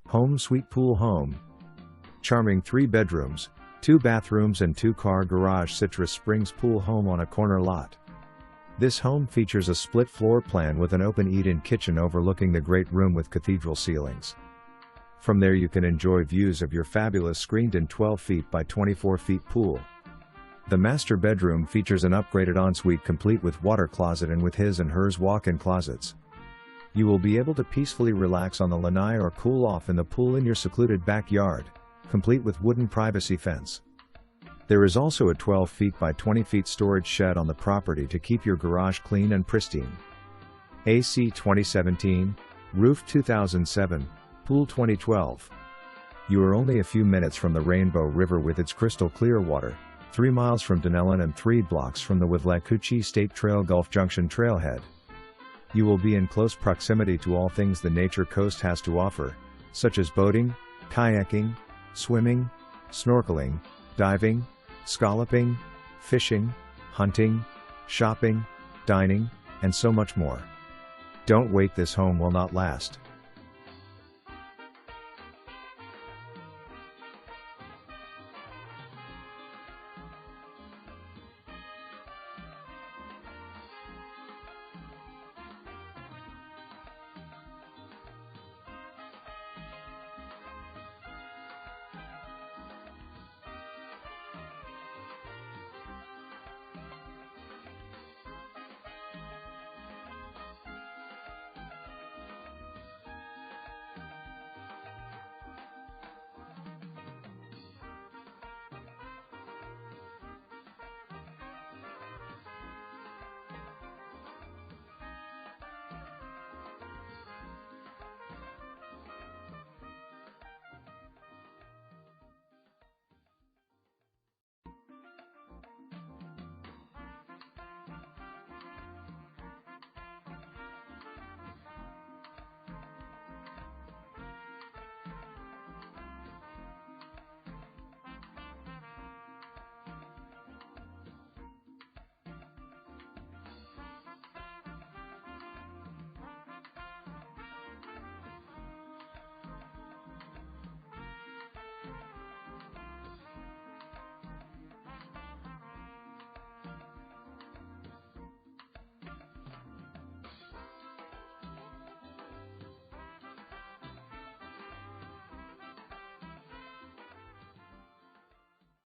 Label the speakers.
Speaker 1: Home Sweet Pool Home. Charming 3 bedrooms, 2 bathrooms and 2-car garage Citrus Springs pool home on a corner lot. This home features a split floor plan with an open eat-in kitchen overlooking the great room with cathedral ceilings. From there you can enjoy views of your fabulous screened-in 12 feet by 24 feet pool. The master bedroom features an upgraded ensuite complete with water closet and with his and hers walk-in closets. You will be able to peacefully relax on the lanai or cool off in the pool in your secluded backyard, complete with wooden privacy fence. There is also a 12 feet by 20 feet storage shed on the property to keep your garage clean and pristine. AC 2017, roof 2007, pool 2012. You are only a few minutes from the Rainbow River with its crystal clear water, 3 miles from Dunnellon and 3 blocks from the Withlacoochee State Trail Gulf Junction Trailhead. You will be in close proximity to all things the Nature Coast has to offer, such as boating, kayaking, swimming, snorkeling, diving, scalloping, fishing, hunting, shopping, dining, and so much more. Don't wait, this home will not last.